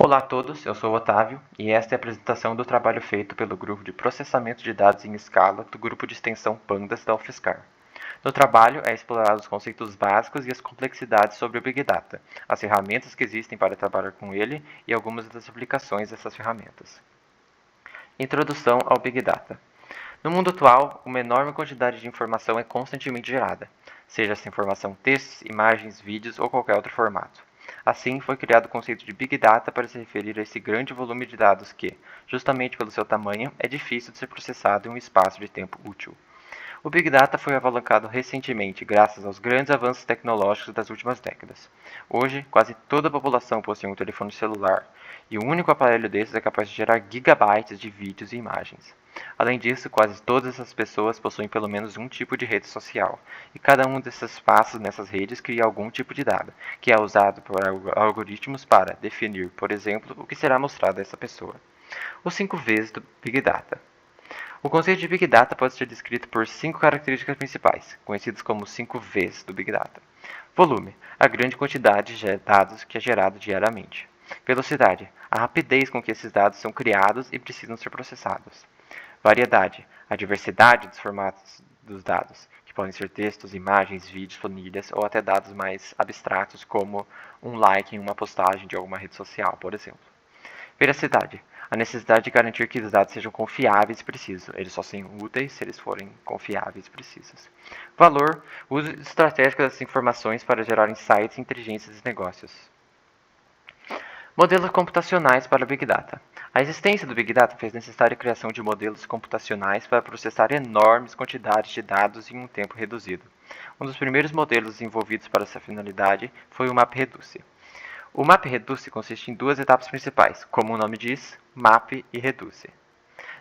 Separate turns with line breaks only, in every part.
Olá a todos, eu sou o Otávio e esta é a apresentação do trabalho feito pelo grupo de processamento de dados em escala do grupo de extensão Pandas da UFSCar. No trabalho é explorado os conceitos básicos e as complexidades sobre o Big Data, as ferramentas que existem para trabalhar com ele e algumas das aplicações dessas ferramentas. Introdução ao Big Data. No mundo atual, uma enorme quantidade de informação é constantemente gerada, seja essa informação textos, imagens, vídeos ou qualquer outro formato. Assim, foi criado o conceito de Big Data para se referir a esse grande volume de dados que, justamente pelo seu tamanho, é difícil de ser processado em um espaço de tempo útil. O Big Data foi alavancado recentemente graças aos grandes avanços tecnológicos das últimas décadas. Hoje, quase toda a população possui um telefone celular, e um único aparelho desses é capaz de gerar gigabytes de vídeos e imagens. Além disso, quase todas essas pessoas possuem pelo menos um tipo de rede social, e cada um desses passos nessas redes cria algum tipo de dado, que é usado por algoritmos para definir, por exemplo, o que será mostrado a essa pessoa. Os 5 Vs do Big Data. O conceito de Big Data pode ser descrito por 5 características principais, conhecidas como 5 Vs do Big Data. Volume, a grande quantidade de dados que é gerado diariamente. Velocidade, a rapidez com que esses dados são criados e precisam ser processados. Variedade, a diversidade dos formatos dos dados, que podem ser textos, imagens, vídeos, planilhas ou até dados mais abstratos como um like em uma postagem de alguma rede social, por exemplo. Veracidade, a necessidade de garantir que os dados sejam confiáveis e precisos. Eles só são úteis se eles forem confiáveis e precisos. Valor, o uso estratégico dessas informações para gerar insights, inteligências e negócios. Modelos computacionais para o Big Data. A existência do Big Data fez necessária a criação de modelos computacionais para processar enormes quantidades de dados em um tempo reduzido. Um dos primeiros modelos desenvolvidos para essa finalidade foi o MapReduce. O MapReduce consiste em duas etapas principais, como o nome diz, map e reduce.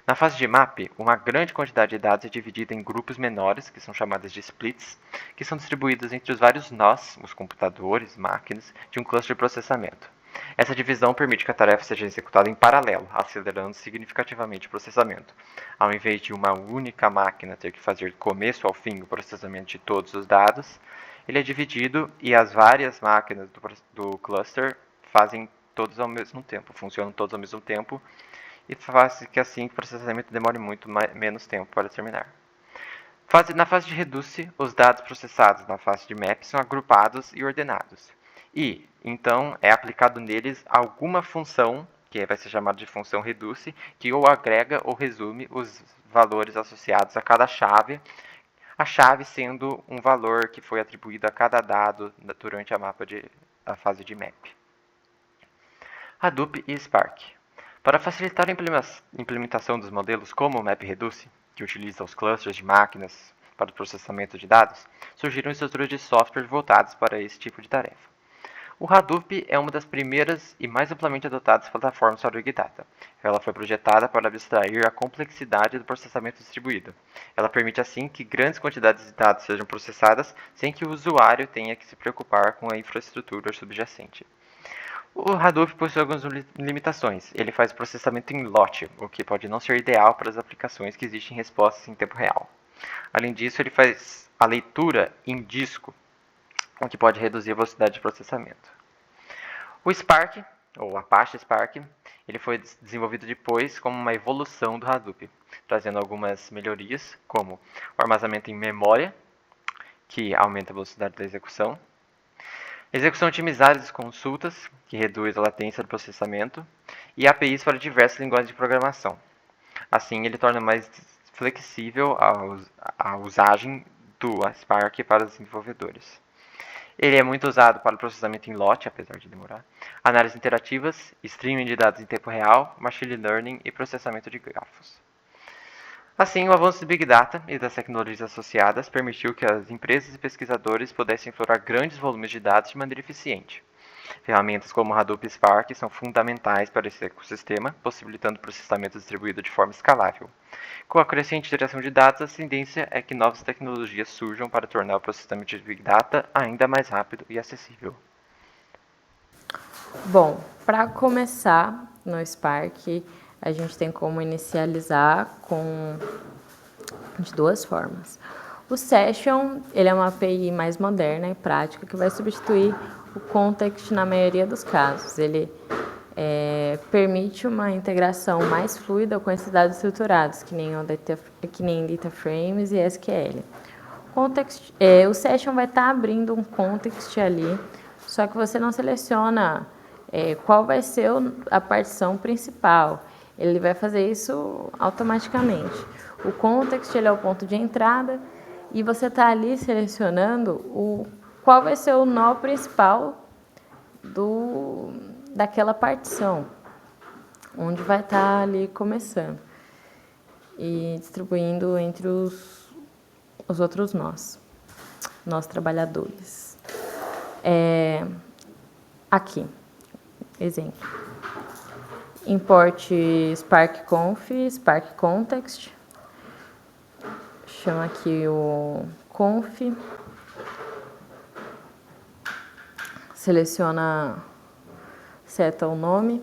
Na fase de map, uma grande quantidade de dados é dividida em grupos menores, que são chamadas de splits, que são distribuídos entre os vários nós, os computadores, máquinas, de um cluster de processamento. Essa divisão permite que a tarefa seja executada em paralelo, acelerando significativamente o processamento. Ao invés de uma única máquina ter que fazer do começo ao fim o processamento de todos os dados, ele é dividido e as várias máquinas do cluster fazem todos ao mesmo tempo, funcionam todos ao mesmo tempo e faz que assim o processamento demore muito menos tempo para terminar. Na fase de reduce, os dados processados na fase de map são agrupados e ordenados. E, então, é aplicado neles alguma função, que vai ser chamada de função reduce, que ou agrega ou resume os valores associados a cada chave, a chave sendo um valor que foi atribuído a cada dado durante a fase de map. Hadoop e Spark. Para facilitar a implementação dos modelos como o MapReduce, que utiliza os clusters de máquinas para o processamento de dados, surgiram estruturas de software voltadas para esse tipo de tarefa. O Hadoop é uma das primeiras e mais amplamente adotadas plataformas para o Big Data. Ela foi projetada para abstrair a complexidade do processamento distribuído. Ela permite, assim, que grandes quantidades de dados sejam processadas sem que o usuário tenha que se preocupar com a infraestrutura subjacente. O Hadoop possui algumas limitações. Ele faz processamento em lote, o que pode não ser ideal para as aplicações que existem respostas em tempo real. Além disso, ele faz a leitura em disco, o que pode reduzir a velocidade de processamento. O Spark, ou Apache Spark, ele foi desenvolvido depois como uma evolução do Hadoop, trazendo algumas melhorias, como o armazenamento em memória, que aumenta a velocidade da execução, execução otimizada das consultas, que reduz a latência do processamento, e APIs para diversas linguagens de programação. Assim, ele torna mais flexível a usagem do Spark para os desenvolvedores. Ele é muito usado para o processamento em lote, apesar de demorar, análises interativas, streaming de dados em tempo real, machine learning e processamento de grafos. Assim, o avanço do Big Data e das tecnologias associadas permitiu que as empresas e pesquisadores pudessem explorar grandes volumes de dados de maneira eficiente. Ferramentas como Hadoop e Spark são fundamentais para esse ecossistema, possibilitando o processamento distribuído de forma escalável. Com a crescente geração de dados, a tendência é que novas tecnologias surjam para tornar o processamento de Big Data ainda mais rápido e acessível.
Bom, para começar no Spark, a gente tem como inicializar de duas formas. O Session, ele é uma API mais moderna e prática que vai substituir o Context na maioria dos casos. Ele permite uma integração mais fluida com esses dados estruturados, que nem data frames e SQL. O session vai estar abrindo um context ali, só que você não seleciona qual vai ser a partição principal. Ele vai fazer isso automaticamente. O context ele é o ponto de entrada e você está ali selecionando qual vai ser o nó principal daquela partição, onde vai estar ali começando e distribuindo entre os outros nós trabalhadores. Aqui, exemplo. Import Spark Conf, Spark Context. Chama aqui o conf. Seleciona, seta o nome,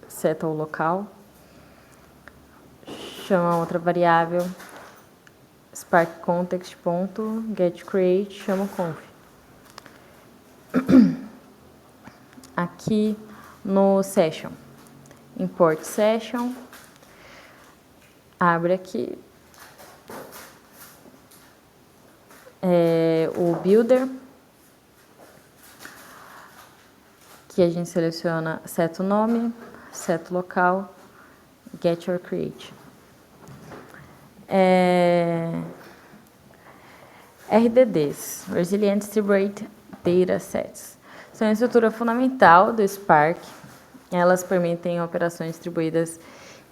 seta o local. Chama outra variável, Spark Context.getCreate, chama o conf. Aqui no Session, import Session, abre aqui o Builder, que a gente seleciona, seta o nome, seta o local, get or create. RDDs, Resilient Distributed Data Sets, são a estrutura fundamental do Spark. Elas permitem operações distribuídas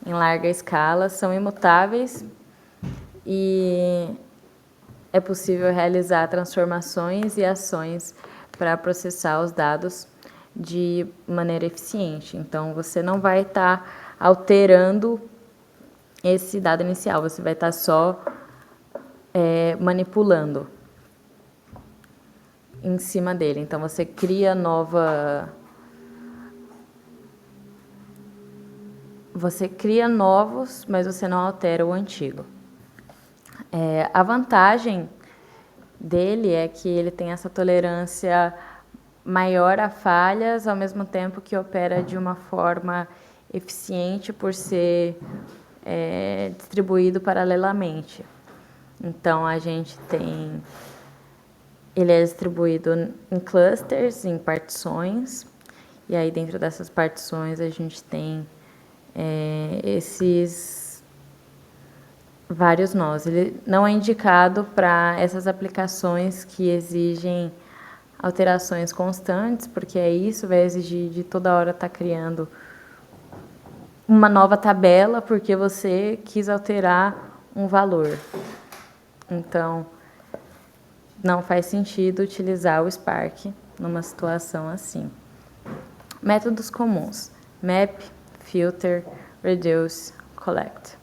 em larga escala, são imutáveis e é possível realizar transformações e ações para processar os dados de maneira eficiente. Então, você não vai estar alterando esse dado inicial, você vai estar só manipulando em cima dele. Então, você cria novos, mas você não altera o antigo. A vantagem dele é que ele tem essa tolerância maior a falhas, ao mesmo tempo que opera de uma forma eficiente por ser distribuído paralelamente. Então, ele é distribuído em clusters, em partições, e aí dentro dessas partições a gente tem esses vários nós. Ele não é indicado para essas aplicações que exigem alterações constantes, porque isso vai exigir de toda hora estar criando uma nova tabela, porque você quis alterar um valor. Então, não faz sentido utilizar o Spark numa situação assim. Métodos comuns: map, filter, reduce, collect.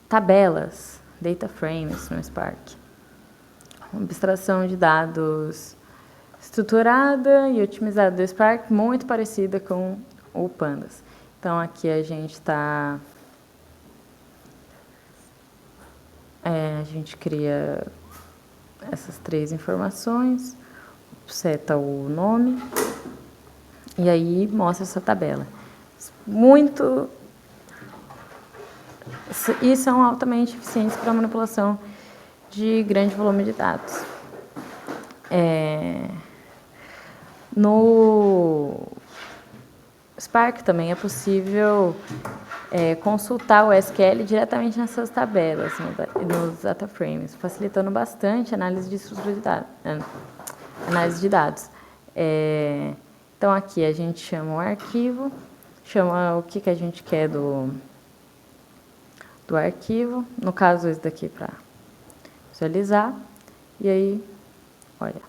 Tabelas, data frames no Spark. Abstração de dados estruturada e otimizada do Spark, muito parecida com o Pandas. Então, aqui a gente a gente cria essas três informações, seta o nome, e aí mostra essa tabela. E são altamente eficientes para a manipulação de grande volume de dados. No Spark também é possível consultar o SQL diretamente nessas tabelas, nos data frames, facilitando bastante a análise de estrutura de dados. Análise de dados. Então, aqui a gente chama o arquivo, chama o que a gente quer do arquivo, no caso, esse daqui para visualizar, e aí, olha.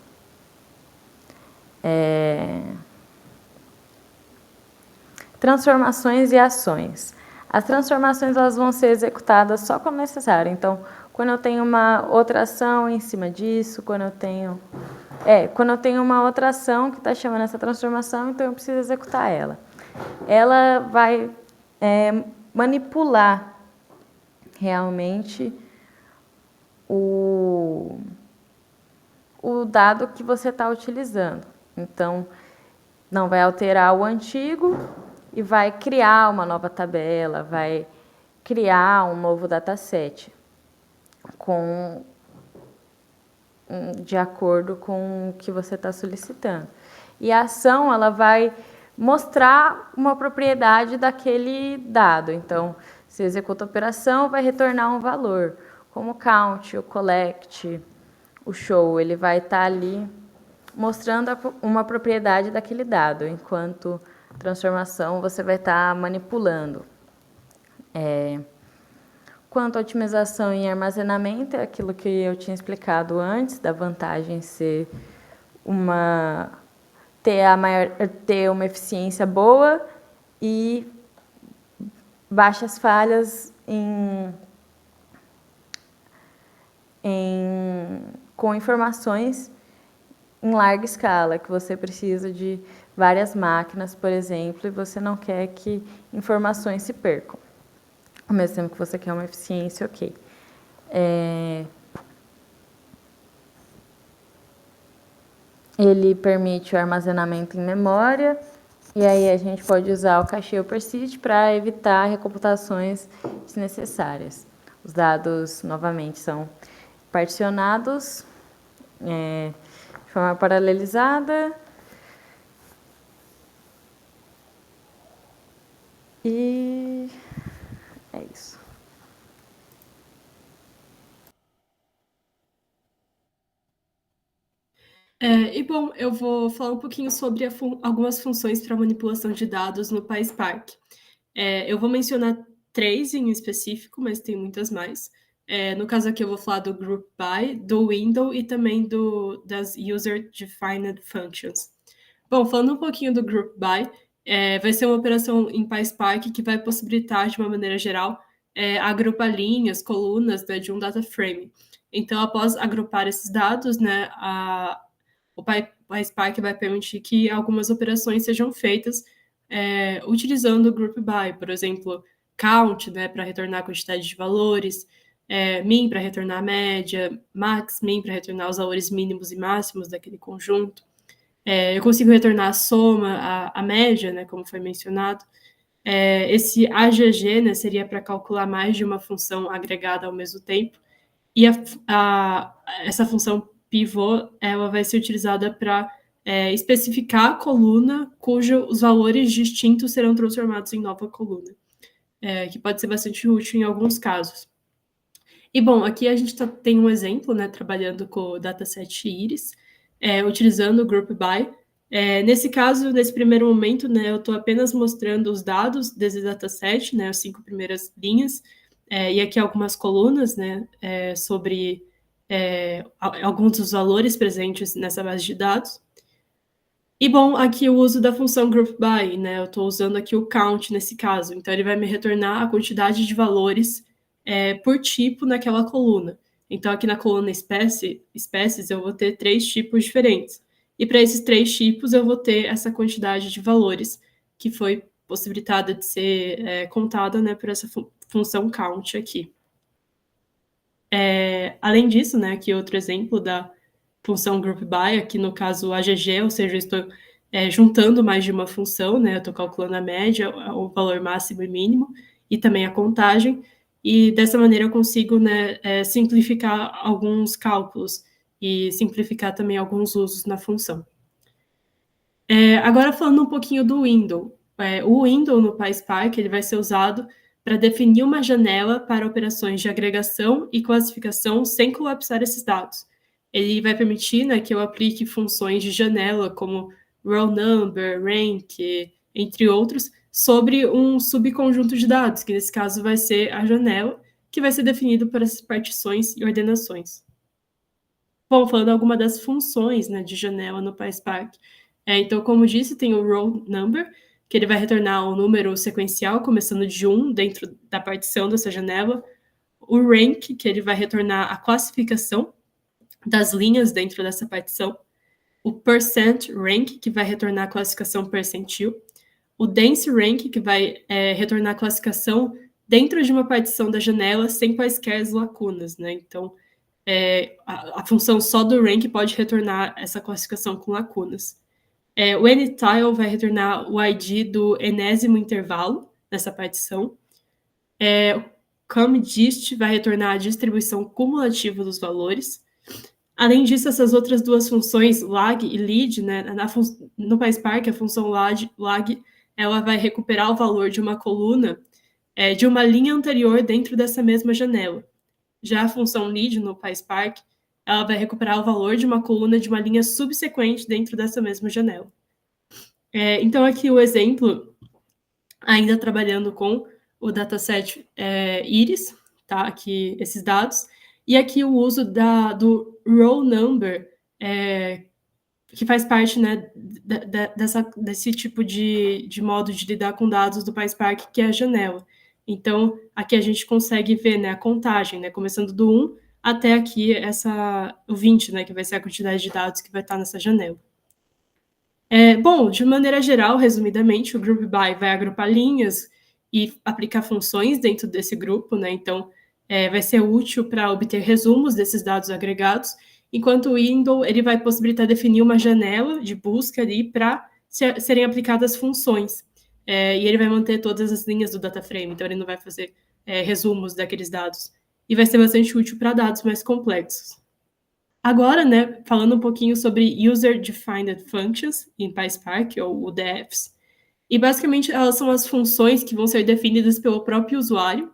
Transformações e ações. As transformações elas vão ser executadas só quando necessário. Então, quando eu tenho uma outra ação em cima disso, quando eu tenho uma outra ação que está chamando essa transformação, então eu preciso executar ela. Ela vai manipular realmente o o dado que você está utilizando. Então, não vai alterar o antigo e vai criar uma nova tabela, vai criar um novo dataset de acordo com o que você está solicitando. E a ação, ela vai mostrar uma propriedade daquele dado. Então, se executa a operação, vai retornar um valor, como o count, o collect, o show. Ele vai estar ali mostrando uma propriedade daquele dado, enquanto transformação você vai estar manipulando. Quanto à otimização em armazenamento, é aquilo que eu tinha explicado antes, da vantagem ser ter uma eficiência boa e baixas falhas com informações em larga escala, que você precisa de várias máquinas, por exemplo, e você não quer que informações se percam. Ao mesmo tempo que você quer uma eficiência, ok. Ele permite o armazenamento em memória, e aí a gente pode usar o cache ou persist para evitar recomputações desnecessárias. Os dados, novamente, são particionados de forma paralelizada. E é isso.
Bom, eu vou falar um pouquinho sobre algumas funções para manipulação de dados no PySpark. Eu vou mencionar 3 em específico, mas tem muitas mais. No caso aqui, eu vou falar do Group By, do Window e também das User Defined Functions. Bom, falando um pouquinho do Group By, vai ser uma operação em PySpark que vai possibilitar, de uma maneira geral, agrupar linhas, colunas, né, de um data frame. Então, após agrupar esses dados, né, o PySpark vai permitir que algumas operações sejam feitas utilizando o Group By, por exemplo, count, né, para retornar a quantidade de valores, min para retornar a média, max, min para retornar os valores mínimos e máximos daquele conjunto. Eu consigo retornar a soma, a média, né, como foi mencionado. Esse AGG, né, seria para calcular mais de uma função agregada ao mesmo tempo. E essa função pivô, ela vai ser utilizada para especificar a coluna cujos valores distintos serão transformados em nova coluna, que pode ser bastante útil em alguns casos. E, bom, aqui a gente tem um exemplo, né, trabalhando com o dataset Iris, utilizando o Group By. Nesse caso, nesse primeiro momento, né, eu estou apenas mostrando os dados desse dataset, né, as 5 primeiras linhas, e aqui algumas colunas, né, sobre alguns dos valores presentes nessa base de dados. E, bom, aqui o uso da função Group By, né, eu estou usando aqui o count nesse caso, então ele vai me retornar a quantidade de valores por tipo naquela coluna. Então, aqui na coluna espécies, eu vou ter 3 tipos diferentes. E para esses 3 tipos, eu vou ter essa quantidade de valores que foi possibilitada de ser contada, né, por essa função count aqui. Além disso, né, aqui outro exemplo da função Group By, aqui no caso AGG, ou seja, eu estou juntando mais de uma função, né, eu estou calculando a média, o valor máximo e mínimo, e também a contagem, e dessa maneira eu consigo, né, simplificar alguns cálculos e simplificar também alguns usos na função. Agora falando um pouquinho do window. O window no PySpark ele vai ser usado para definir uma janela para operações de agregação e classificação sem colapsar esses dados. Ele vai permitir, né, que eu aplique funções de janela como row number, rank, entre outros, sobre um subconjunto de dados, que nesse caso vai ser a janela, que vai ser definido por essas partições e ordenações. Bom, falando alguma das funções, né, de janela no PySpark. Então, como disse, tem o row number, que ele vai retornar um número sequencial, começando de 1 dentro da partição dessa janela. O rank, que ele vai retornar a classificação das linhas dentro dessa partição. O percent rank, que vai retornar a classificação percentil. O dense rank, que vai retornar a classificação dentro de uma partição da janela sem quaisquer lacunas, né? Então, a função só do rank pode retornar essa classificação com lacunas. O anytile vai retornar o ID do enésimo intervalo nessa partição. O comDist vai retornar a distribuição cumulativa dos valores. Além disso, essas outras duas funções, lag e lead, né, no PySpark, a função lag ela vai recuperar o valor de uma coluna de uma linha anterior dentro dessa mesma janela. Já a função lead no PySpark, ela vai recuperar o valor de uma coluna de uma linha subsequente dentro dessa mesma janela. Então, aqui o exemplo, ainda trabalhando com o dataset Iris, tá? Aqui esses dados. E aqui o uso do row number, que faz parte, né, desse tipo de modo de lidar com dados do PySpark, que é a janela. Então, aqui a gente consegue ver, né, a contagem, né, começando do 1 até aqui o 20, né, que vai ser a quantidade de dados que vai estar nessa janela. Bom, de maneira geral, resumidamente, o Group By vai agrupar linhas e aplicar funções dentro desse grupo, né? Então, vai ser útil para obter resumos desses dados agregados, enquanto o window ele vai possibilitar definir uma janela de busca ali para serem aplicadas funções. E ele vai manter todas as linhas do data frame, então ele não vai fazer resumos daqueles dados. E vai ser bastante útil para dados mais complexos. Agora, né, falando um pouquinho sobre User Defined Functions em PySpark, ou UDFs. E basicamente elas são as funções que vão ser definidas pelo próprio usuário,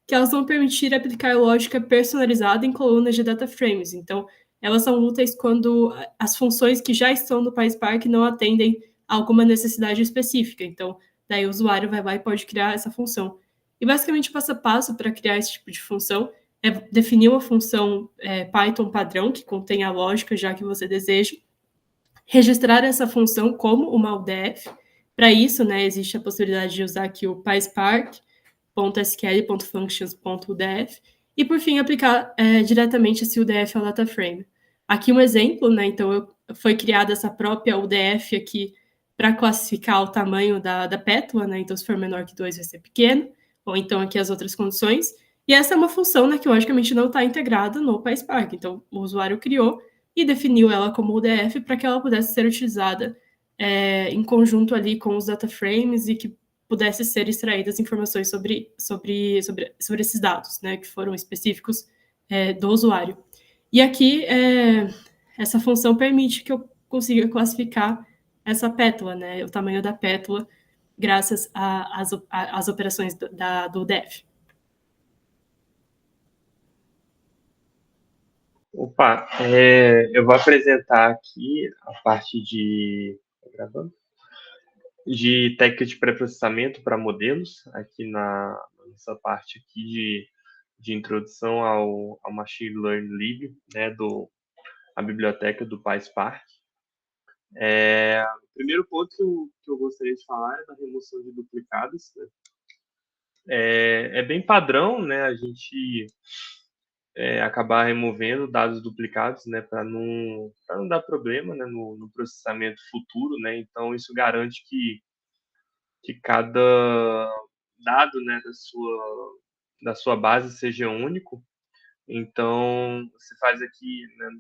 que elas vão permitir aplicar lógica personalizada em colunas de data frames. Então, elas são úteis quando as funções que já estão no PySpark não atendem a alguma necessidade específica. Então, daí o usuário vai lá e pode criar essa função. E basicamente o passo a passo para criar esse tipo de função é definir uma função Python padrão que contém a lógica já que você deseja, registrar essa função como uma UDF. Para isso, né, existe a possibilidade de usar aqui o PySpark.sql.functions.udf e, por fim, aplicar diretamente esse UDF ao data frame. Aqui um exemplo, né, então foi criada essa própria UDF aqui para classificar o tamanho da pétala, né, então se for menor que 2 vai ser pequeno, ou então aqui as outras condições. E essa é uma função, né, que logicamente não está integrada no PySpark. Então, o usuário criou e definiu ela como UDF para que ela pudesse ser utilizada em conjunto ali com os data frames e que pudesse ser extraídas informações sobre esses dados, né, que foram específicos do usuário. E aqui, essa função permite que eu consiga classificar essa pétala, né, o tamanho da pétala, graças às operações do UDF.
Opa, eu vou apresentar aqui a parte de técnica de pré-processamento para modelos, aqui nessa parte aqui de introdução ao Machine Learning Lib, né, a biblioteca do PySpark. O primeiro ponto que eu gostaria de falar é da remoção de duplicados. Né? É bem padrão, né, a gente acabar removendo dados duplicados, né, para não dar problema, né, no processamento futuro, né. Então isso garante que cada dado, né, da sua base seja único. Então você faz aqui, né,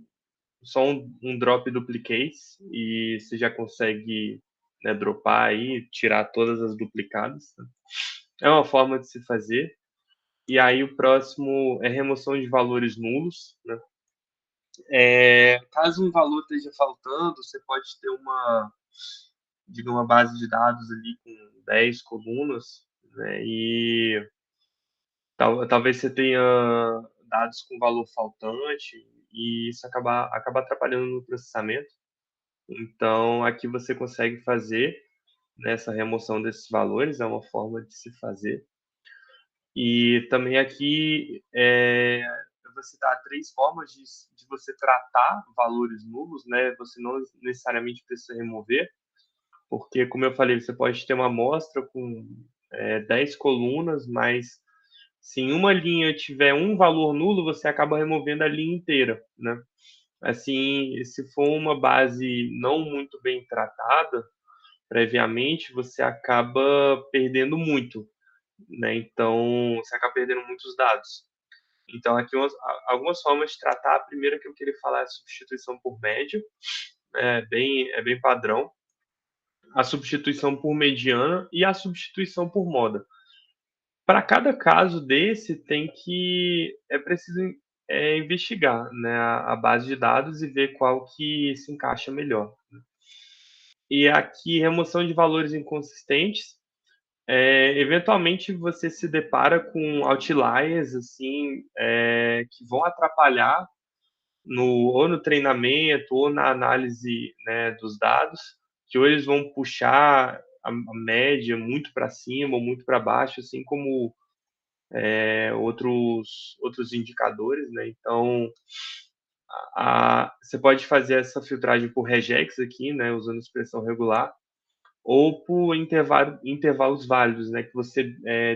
só um drop duplicates e você já consegue, né, dropar aí, tirar todas as duplicadas. Né? É uma forma de se fazer. E aí o próximo é remoção de valores nulos, né? Caso um valor esteja faltando, você pode ter uma base de dados ali com 10 colunas, né? E talvez você tenha dados com valor faltante e isso acaba atrapalhando no processamento. Então, aqui você consegue fazer essa remoção desses valores, é uma forma de se fazer. E também aqui eu vou citar 3 formas de você tratar valores nulos, né? Você não necessariamente precisa remover, porque, como eu falei, você pode ter uma amostra com 10 colunas, mas se em uma linha tiver um valor nulo, você acaba removendo a linha inteira, né? Assim, se for uma base não muito bem tratada previamente, você acaba perdendo muito, né? Então, você acaba perdendo muitos dados. Então, aqui algumas formas de tratar. A primeira que eu queria falar é a substituição por média, é bem padrão. A substituição por mediana e a substituição por moda. Para cada caso desse, é preciso investigar, né, a base de dados e ver qual que se encaixa melhor. E aqui, remoção de valores inconsistentes. Eventualmente você se depara com outliers assim, que vão atrapalhar ou no treinamento ou na análise, né, dos dados, que ou eles vão puxar a média muito para cima ou muito para baixo, assim como outros indicadores, né? Então, você pode fazer essa filtragem por regex aqui, né, usando expressão regular, ou por intervalos válidos, né, que você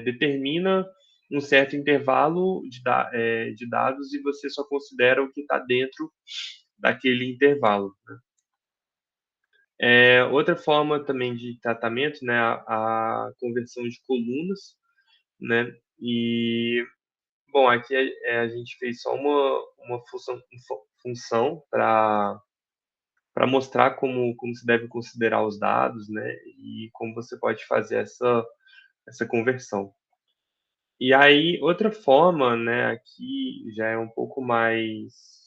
determina um certo intervalo de dados e você só considera o que está dentro daquele intervalo. Né? Outra forma também de tratamento, né, a conversão de colunas, né, e bom, aqui a gente fez só uma função para mostrar como se deve considerar os dados, né, e como você pode fazer essa conversão. E aí, outra forma, né, aqui já é um pouco mais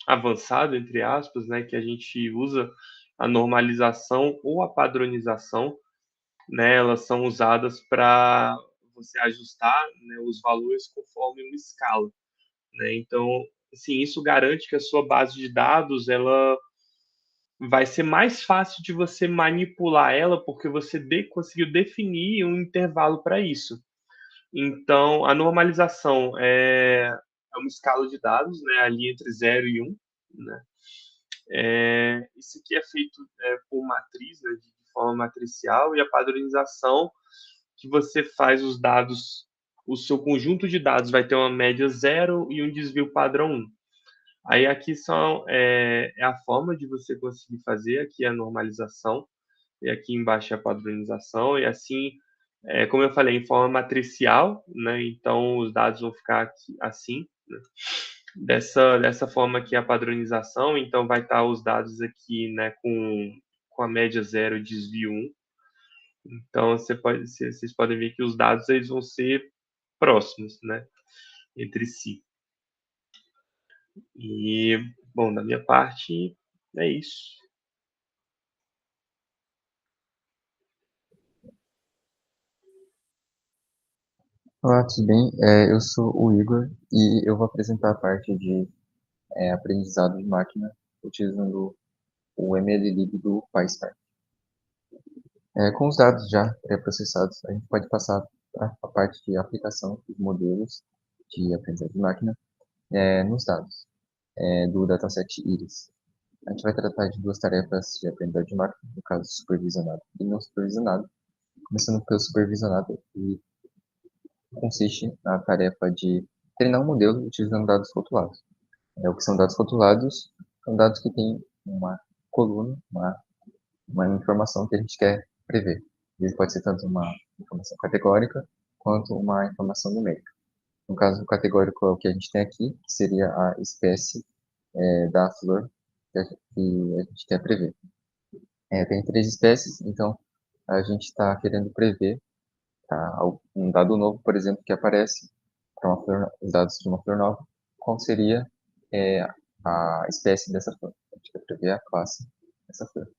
avançado, entre aspas, né, que a gente usa a normalização ou a padronização, né, elas são usadas para você ajustar, né, os valores conforme uma escala, né? Então, assim, isso garante que a sua base de dados ela vai ser mais fácil de você manipular ela, porque você conseguiu definir um intervalo para isso. Então, a normalização é uma escala de dados, né, ali entre 0 e 1. Né? Isso aqui é feito por matriz, né, de forma matricial, e a padronização, que você faz os dados, o seu conjunto de dados vai ter uma média 0 e um desvio padrão 1. Aí aqui é a forma de você conseguir fazer, aqui é a normalização, e aqui embaixo é a padronização, e assim, como eu falei, em forma matricial, né? Então os dados vão ficar aqui, assim, né? Dessa forma aqui é a padronização, então vai estar os dados aqui, né, com a média 0 e desvio 1. Então vocês podem ver que os dados eles vão ser próximos, né, entre si. E, bom, da minha parte, é isso.
Olá, tudo bem? Eu sou o Igor e eu vou apresentar a parte de aprendizado de máquina utilizando o MLlib do PySpark. Com os dados já pré-processados, a gente pode passar para a parte de aplicação dos modelos de aprendizado de máquina nos dados do dataset Iris. A gente vai tratar de duas tarefas de aprendizado de máquina, no caso supervisionado e não supervisionado, começando pelo supervisionado, que consiste na tarefa de treinar um modelo utilizando dados rotulados. O que são dados rotulados? São dados que têm uma coluna, uma informação que a gente quer prever. Ele pode ser tanto uma informação categórica quanto uma informação numérica. No caso, o categórico é o que a gente tem aqui, que seria a espécie da flor que a gente quer prever. Tem 3 espécies, então a gente está querendo prever um dado novo, por exemplo, que aparece para os dados de uma flor nova, qual seria a espécie dessa flor. A gente quer prever a classe dessa flor.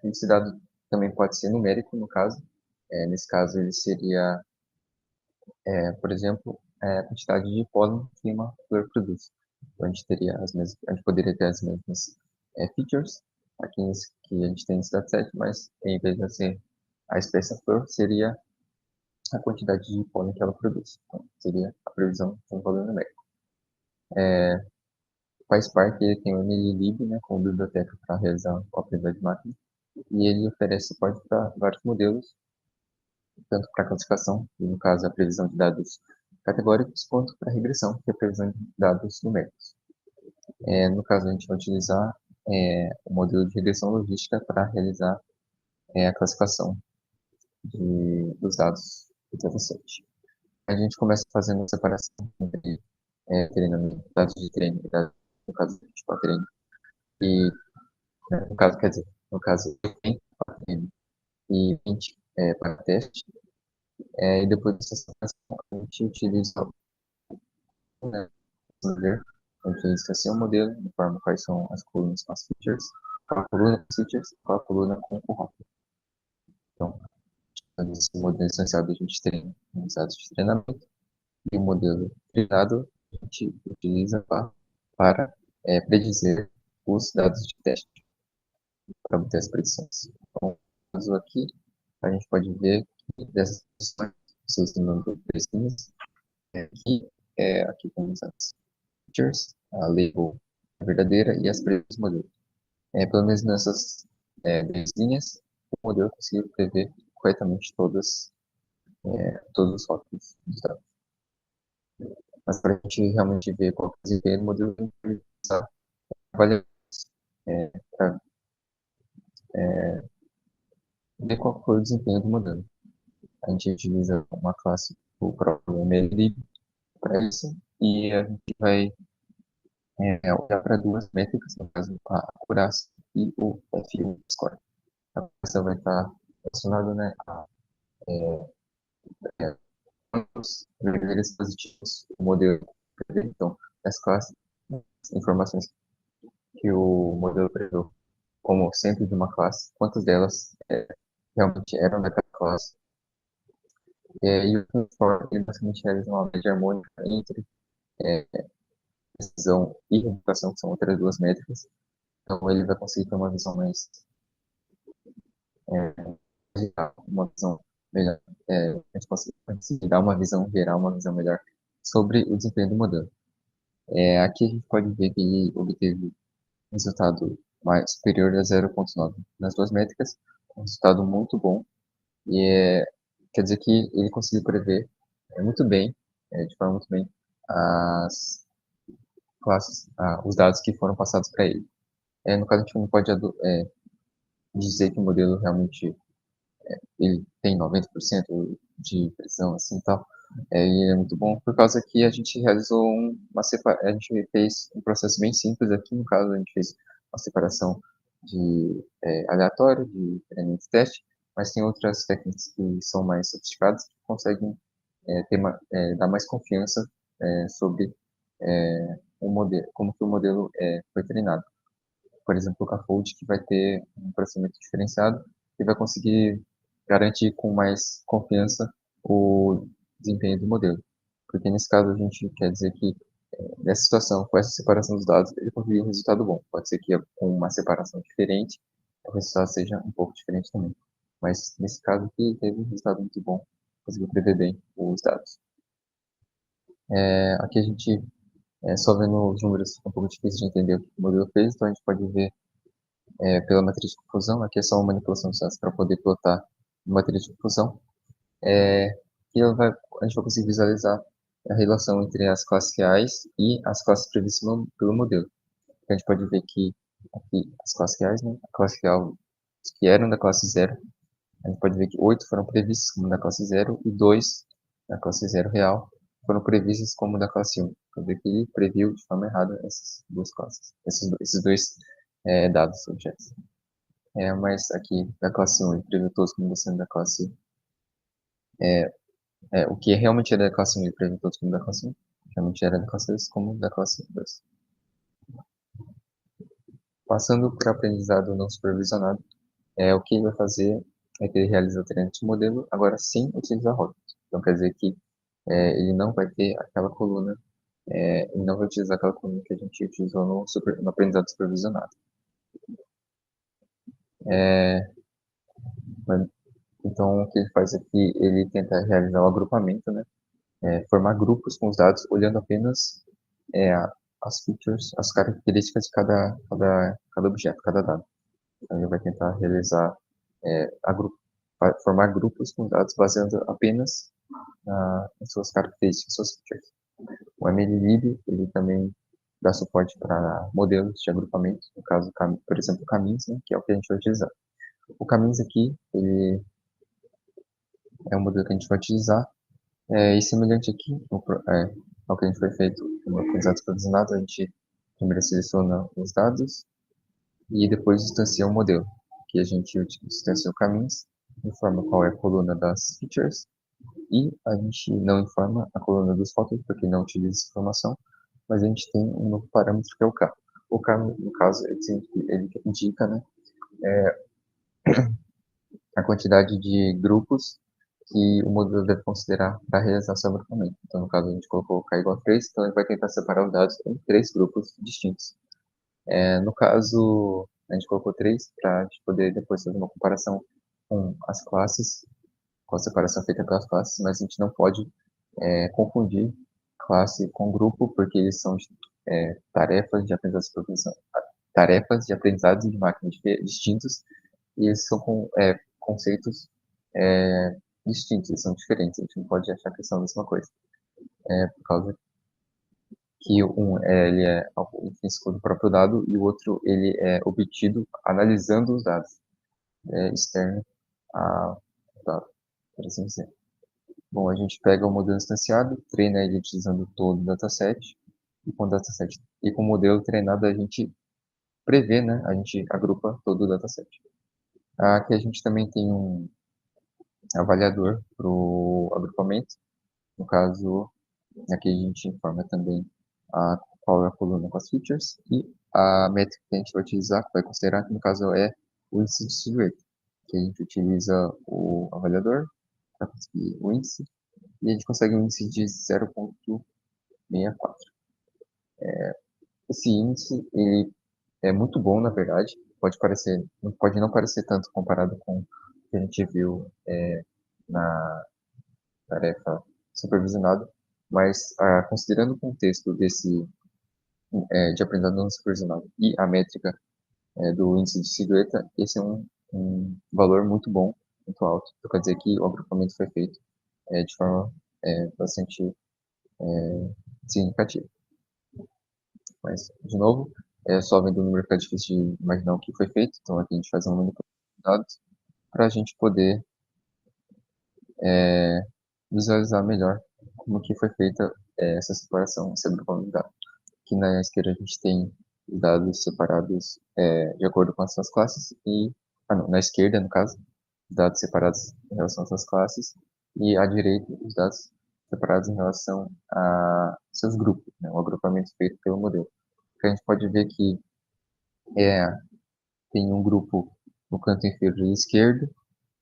Esse dado também pode ser numérico, no caso. Nesse caso, ele seria, por exemplo, a quantidade de pólen que uma flor produz. Então, a gente poderia ter as mesmas features aqui que a gente tem nesse dataset, mas em vez de ser a espécie da flor, seria a quantidade de pólen que ela produz. Então, seria a previsão de um valor numérico. O PySpark ele tem o MLlib, né, como biblioteca para realizar o aprendizado de máquina, e ele oferece suporte para vários modelos, tanto para classificação, que no caso é a previsão de dados categóricos, quanto para regressão, que é a previsão de dados numéricos. No caso, a gente vai utilizar o modelo de regressão logística para realizar a classificação dos dados do dataset. A gente começa fazendo a separação entre treinamento, dados de treino, no caso, 20 para treino, e, no caso, quer dizer, no caso, 80 para treino e 20 para teste. E depois dessa separação, a gente utiliza né, o modelo, a gente utiliza assim o modelo, informa quais são as colunas com as features, qual a coluna com as features, qual a coluna com o rótulo. Então, nesse modelo essencial a gente treina os dados de treinamento e o modelo treinado a gente utiliza para predizer os dados de teste, para obter as predições. Então, no caso aqui, a gente pode ver que dessas predições, vocês têm número de três linhas, aqui temos as features, a label verdadeira e as predições do modelo. Pelo menos nessas 10 linhas, o modelo conseguiu prever corretamente todos os rótulos dos dados. Mas para a gente realmente ver qual que é o desempenho do modelo, a gente precisa avaliar para ver qual foi o desempenho do modelo. A gente utiliza uma classe, o próprio MLlib, para isso, e a gente vai olhar para duas métricas, no caso, a acurácia e o FU score. A acurácia vai estar relacionada, né, a quantos verdadeiros positivos o modelo prevê. Então, as classes, as informações que o modelo prevê como centro de uma classe, quantas delas realmente eram daquela classe. E o conforme ele basicamente realiza uma média harmônica entre precisão e reputação, que são outras duas métricas. Então, ele vai conseguir ter uma visão mais geral, uma visão melhor. A gente consegue dar uma visão geral, uma visão melhor sobre o desempenho do modelo. Aqui a gente pode ver que ele obteve um resultado mais superior a 0,9 nas duas métricas, um resultado muito bom, e quer dizer que ele conseguiu prever muito bem, de forma muito bem, as classes, os dados que foram passados para ele. No caso, a gente não pode dizer que o modelo realmente ele tem 90% de precisão, assim, tal, e ele é muito bom, por causa que a gente realizou a gente fez um processo bem simples aqui, no caso, a gente fez uma separação de aleatório, de treinamento de teste, mas tem outras técnicas que são mais sofisticadas, que conseguem dar mais confiança sobre o modelo, como que o modelo foi treinado. Por exemplo, o Scaffold, que vai ter um processamento diferenciado e vai conseguir garantir com mais confiança o desempenho do modelo. Porque nesse caso a gente quer dizer que nessa situação, com essa separação dos dados, ele conseguiu um resultado bom. Pode ser que com uma separação diferente, o resultado seja um pouco diferente também. Mas nesse caso aqui, teve um resultado muito bom, conseguiu prever bem os dados. Aqui a gente, só vendo os números, é um pouco difícil de entender o que o modelo fez, então a gente pode ver pela matriz de confusão. Aqui é só uma manipulação de dados para poder plotar a matriz de confusão. E a gente vai conseguir visualizar a relação entre as classes reais e as classes previstas pelo modelo. Então, a gente pode ver que aqui as classes reais, né, a classe real, os que eram da classe 0, a gente pode ver que 8 foram previstos como da classe 0 e 2 da classe 0 real foram previstos como da classe 1. Quer dizer que ele previu de forma errada essas duas classes, esses dois dados, objetos. Mas aqui da classe 1 ele previu todos como sendo da classe o que realmente era da classe 1 ele previu todos como da classe 1, realmente era da classe 2 como da classe 2. Passando para o aprendizado não supervisionado, o que ele vai fazer é que ele realiza o treinamento de modelo, agora sem utilizar rótulos. Então quer dizer que ele não vai ter aquela coluna, ele não vai utilizar aquela coluna que a gente utilizou no aprendizado supervisionado. Então o que ele faz aqui, ele tenta realizar o agrupamento, né? Formar grupos com os dados, olhando apenas as features, as características de cada objeto, cada dado. Então ele vai tentar realizar, formar grupos com dados baseando apenas nas suas características, suas features. O MLlib, ele também dá suporte para modelos de agrupamento, no caso, por exemplo, o Caminhos, né, que é o que a gente vai utilizar. O Caminhos aqui, ele é um modelo que a gente vai utilizar E semelhante aqui ao que a gente foi feito no aprendizado supervisionado, a gente primeiro seleciona os dados e depois instancia o modelo, que a gente instancia caminhos, informa qual é a coluna das features e a gente não informa a coluna dos fatos porque não utiliza essa informação, mas a gente tem um novo parâmetro que é o K. O K, no caso, ele indica, né, a quantidade de grupos que o modelo deve considerar para realizar seu agrupamento. Então, no caso, a gente colocou K igual a 3, então ele vai tentar separar os dados em 3 grupos distintos. No caso, a gente colocou 3 para a gente poder depois fazer uma comparação com as classes, com a separação feita pelas classes, mas a gente não pode confundir classe com grupo, porque eles são tarefas de aprendizado tarefas de aprendizado de máquina distintos, e eles são conceitos distintos, eles são diferentes, a gente não pode achar que são a mesma coisa, por causa que ele é intrínseco do próprio dado e o outro ele é obtido analisando os dados externo a dado, por assim dizer. Bom, a gente pega o modelo instanciado, treina ele utilizando todo o dataset, e com o dataset e com o modelo treinado a gente prevê, né, a gente agrupa todo o dataset. Aqui a gente também tem um avaliador para o agrupamento, no caso, aqui a gente informa também qual é a coluna com as features e a métrica que a gente vai utilizar, que vai considerar, que no caso é o índice de silhueta, que a gente utiliza o avaliador para conseguir o índice, e a gente consegue um índice de 0,64. Esse índice, ele é muito bom, na verdade, pode não parecer tanto comparado com o que a gente viu na tarefa supervisionada, mas considerando o contexto de aprendizado não supervisionado e a métrica do índice de silhueta, esse é um valor muito bom, muito alto. Então, quer dizer que o agrupamento foi feito de forma bastante significativa. Mas, de novo, só vendo o número fica difícil de imaginar o que foi feito, então aqui a gente faz um número de dados para a gente poder visualizar melhor como que foi feita essa separação, esse agrupamento de dados. Aqui na esquerda a gente tem os dados separados de acordo com as suas classes não, na esquerda, no caso, os dados separados em relação às suas classes e à direita os dados separados em relação a seus grupos, né, o agrupamento feito pelo modelo. Então, a gente pode ver que tem um grupo no canto inferior esquerdo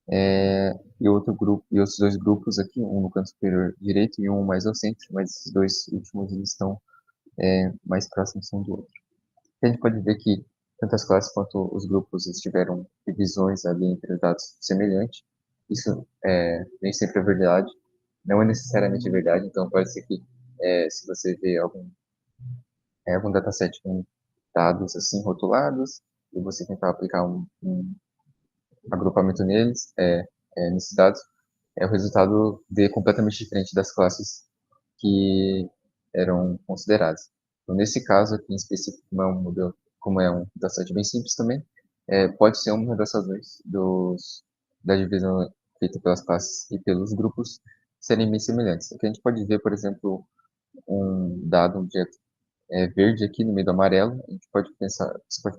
e outro grupo e outros 2 grupos aqui, um no canto superior direito e um mais ao centro, mas esses 2 últimos eles estão mais próximos um do outro. A gente pode ver que tanto as classes quanto os grupos eles tiveram divisões ali entre dados semelhantes. Isso nem sempre é verdade, não é necessariamente verdade, então pode ser que se você vê algum dataset com dados assim rotulados e você tentar aplicar um agrupamento nesses dados, o resultado dê completamente diferente das classes que eram consideradas. Então, nesse caso aqui em específico, como é um dataset bem simples também, pode ser uma das razões da divisão feita pelas classes e pelos grupos serem bem semelhantes. Aqui a gente pode ver, por exemplo, um dado, um objeto verde aqui no meio do amarelo, você pode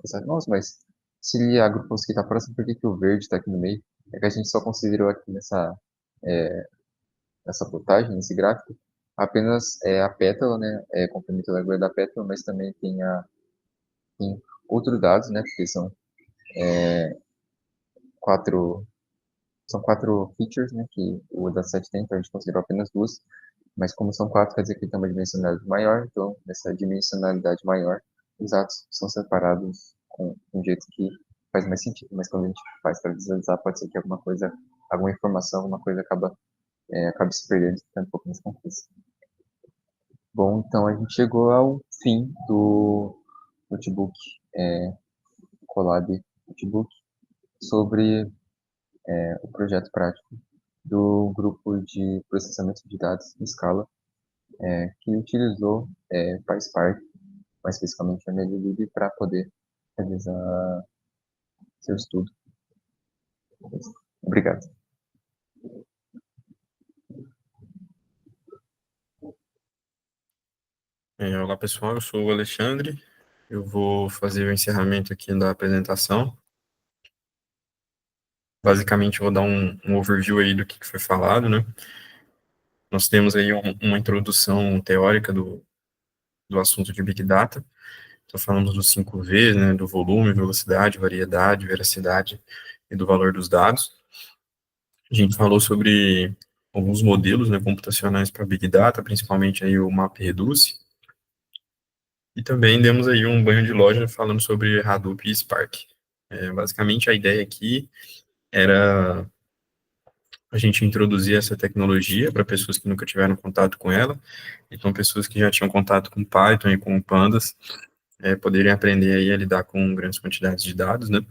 pensar, nossa, mas se ele agrupou os que está próximo, por que, que o verde está aqui no meio? É que a gente só considerou aqui nessa plotagem, nesse gráfico, apenas a pétala, né, complemento da largura da pétala, mas também tem outros dados, né, porque quatro, são 4 features, né, que o dataset tem, então a gente considerou apenas 2, mas como são 4, quer dizer que tem uma dimensionalidade maior, então nessa dimensionalidade maior, os dados são separados com um jeito que faz mais sentido, mas quando a gente faz para visualizar, pode ser que alguma informação, alguma coisa acabe se perdendo, ficando um pouco mais confuso. Bom, então a gente chegou ao fim do notebook, Colab Notebook, sobre o projeto prático do grupo de processamento de dados em escala, que utilizou PySpark, mais especificamente a MLlib, para poder realizar seu estudo. Obrigado.
Olá pessoal, eu sou o Alexandre, eu vou fazer o encerramento aqui da apresentação. Basicamente, eu vou dar um overview aí do que foi falado, né? Nós temos aí uma introdução teórica do assunto de Big Data. Então, falamos dos 5 Vs, né? Do volume, velocidade, variedade, veracidade e do valor dos dados. A gente falou sobre alguns modelos, né, computacionais para Big Data, principalmente aí o MapReduce. E também demos aí um banho de loja falando sobre Hadoop e Spark. Basicamente, a ideia aqui era a gente introduzir essa tecnologia para pessoas que nunca tiveram contato com ela, então pessoas que já tinham contato com Python e com Pandas, poderem aprender aí a lidar com grandes quantidades de dados, né?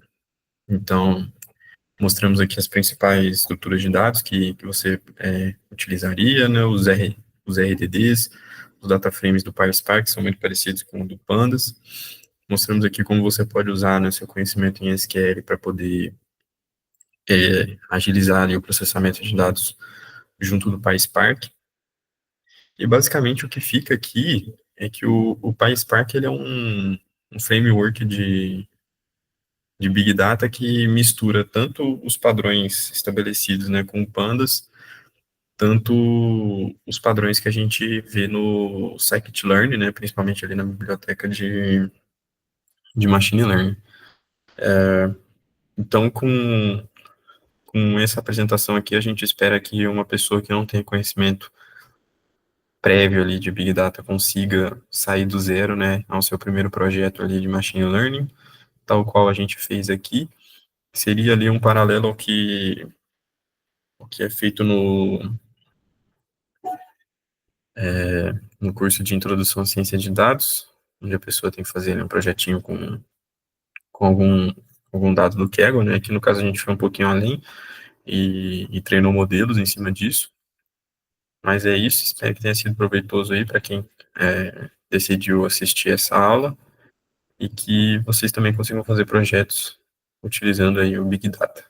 Então, mostramos aqui as principais estruturas de dados que você utilizaria, né? Os RDDs, os data frames do PySpark são muito parecidos com o do Pandas. Mostramos aqui como você pode usar, né, seu conhecimento em SQL para poder agilizar ali o processamento de dados junto do PySpark. E basicamente o que fica aqui é que o PySpark ele é um framework de Big Data que mistura tanto os padrões estabelecidos, né, com o Pandas, tanto os padrões que a gente vê no Scikit-learn, né, principalmente ali na biblioteca de Machine Learning. Então, com essa apresentação aqui, a gente espera que uma pessoa que não tem conhecimento prévio ali de Big Data consiga sair do zero, né, ao seu primeiro projeto ali de Machine Learning, tal qual a gente fez aqui. Seria ali um paralelo ao que é feito no curso de Introdução à Ciência de Dados, onde a pessoa tem que fazer, né, um projetinho com algum dado do Kaggle, né, que no caso a gente foi um pouquinho além e treinou modelos em cima disso. Mas é isso, espero que tenha sido proveitoso aí para quem decidiu assistir essa aula e que vocês também consigam fazer projetos utilizando aí o Big Data.